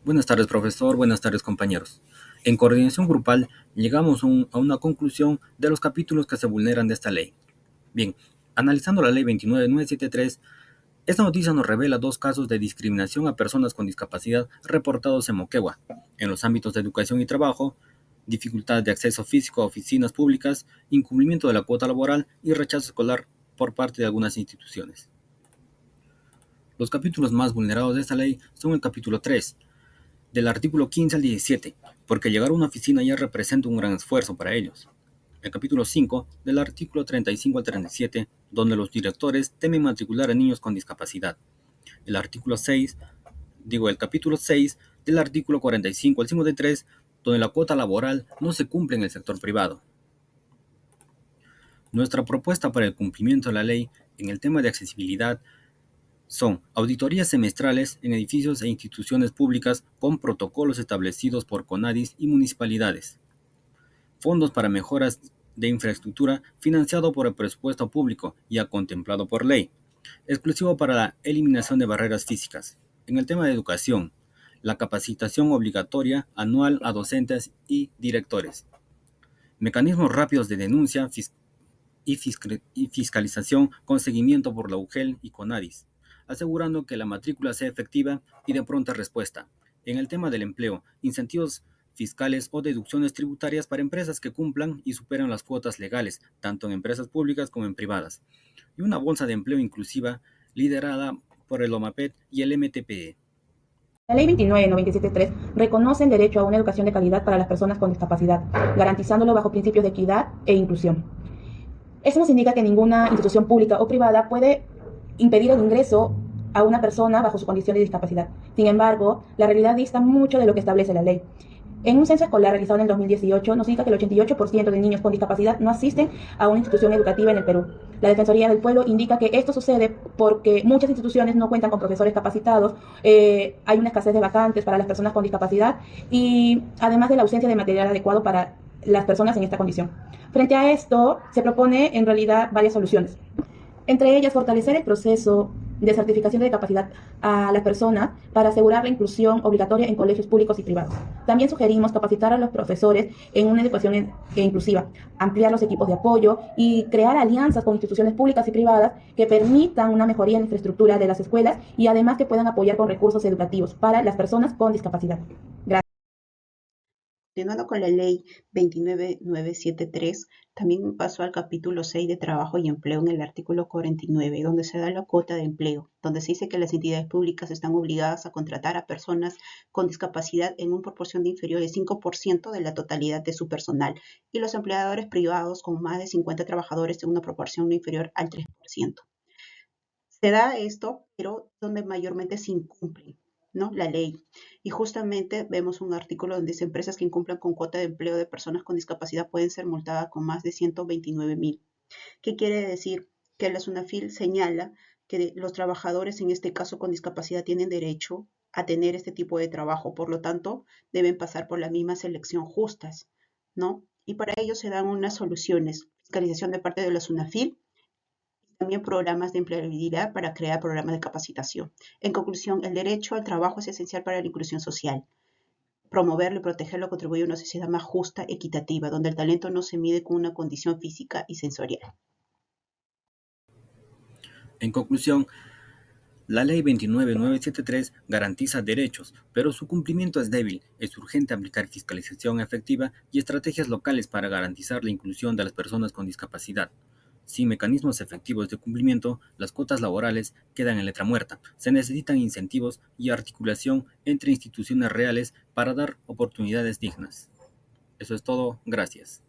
Buenas tardes, profesor. Buenas tardes, compañeros. En coordinación grupal, llegamos a una conclusión de los capítulos que se vulneran de esta ley. Bien, analizando la ley 29973, esta noticia nos revela dos casos de discriminación a personas con discapacidad reportados en Moquegua, en los ámbitos de educación y trabajo, dificultad de acceso físico a oficinas públicas, incumplimiento de la cuota laboral y rechazo escolar por parte de algunas instituciones. Los capítulos más vulnerados de esta ley son el capítulo 3, del artículo 15 al 17, porque llegar a una oficina ya representa un gran esfuerzo para ellos. El capítulo 5, del artículo 35 al 37, donde los directores temen matricular a niños con discapacidad. El capítulo 6, del artículo 45 al 53, donde la cuota laboral no se cumple en el sector privado. Nuestra propuesta para el cumplimiento de la ley en el tema de accesibilidad son auditorías semestrales en edificios e instituciones públicas con protocolos establecidos por CONADIS y municipalidades. Fondos para mejoras de infraestructura financiado por el presupuesto público ya contemplado por ley. Exclusivo para la eliminación de barreras físicas. En el tema de educación, la capacitación obligatoria anual a docentes y directores. Mecanismos rápidos de denuncia y fiscalización con seguimiento por la UGEL y CONADIS, asegurando que la matrícula sea efectiva y de pronta respuesta. En el tema del empleo, incentivos fiscales o deducciones tributarias para empresas que cumplan y superan las cuotas legales, tanto en empresas públicas como en privadas. Y una bolsa de empleo inclusiva liderada por el OMAPET y el MTPE. La Ley 2997.3 reconoce el derecho a una educación de calidad para las personas con discapacidad, garantizándolo bajo principios de equidad e inclusión. Esto nos indica que ninguna institución pública o privada puede impedir el ingreso a una persona bajo su condición de discapacidad. Sin embargo, la realidad dista mucho de lo que establece la ley. En un censo escolar realizado en el 2018 nos indica que el 88% de niños con discapacidad no asisten a una institución educativa en el Perú. La Defensoría del Pueblo indica que esto sucede porque muchas instituciones no cuentan con profesores capacitados, hay una escasez de vacantes para las personas con discapacidad y además de la ausencia de material adecuado para las personas en esta condición. Frente a esto, se propone en realidad varias soluciones. Entre ellas, fortalecer el proceso de certificación de capacidad a la persona para asegurar la inclusión obligatoria en colegios públicos y privados. También sugerimos capacitar a los profesores en una educación inclusiva, ampliar los equipos de apoyo y crear alianzas con instituciones públicas y privadas que permitan una mejoría en la infraestructura de las escuelas y además que puedan apoyar con recursos educativos para las personas con discapacidad. Gracias. Continuando con la ley 29973, también pasó al capítulo 6 de trabajo y empleo en el artículo 49, donde se da la cuota de empleo, donde se dice que las entidades públicas están obligadas a contratar a personas con discapacidad en una proporción de inferior al 5% de la totalidad de su personal y los empleadores privados con más de 50 trabajadores en una proporción no inferior al 3%. Se da esto, pero donde mayormente se incumple, ¿no?, la ley. Y justamente vemos un artículo donde dice empresas que incumplan con cuota de empleo de personas con discapacidad pueden ser multadas con más de 129.000. ¿Qué quiere decir? Que la SUNAFIL señala que los trabajadores, en este caso con discapacidad, tienen derecho a tener este tipo de trabajo, por lo tanto, deben pasar por la misma selección justas, ¿no? Y para ello se dan unas soluciones: fiscalización de parte de la SUNAFIL, también programas de empleabilidad para crear programas de capacitación. En conclusión, el derecho al trabajo es esencial para la inclusión social. Promoverlo y protegerlo contribuye a una sociedad más justa, equitativa, donde el talento no se mide con una condición física y sensorial. En conclusión, la Ley 29973 garantiza derechos, pero su cumplimiento es débil. Es urgente aplicar fiscalización efectiva y estrategias locales para garantizar la inclusión de las personas con discapacidad. Sin mecanismos efectivos de cumplimiento, las cuotas laborales quedan en letra muerta. Se necesitan incentivos y articulación entre instituciones reales para dar oportunidades dignas. Eso es todo. Gracias.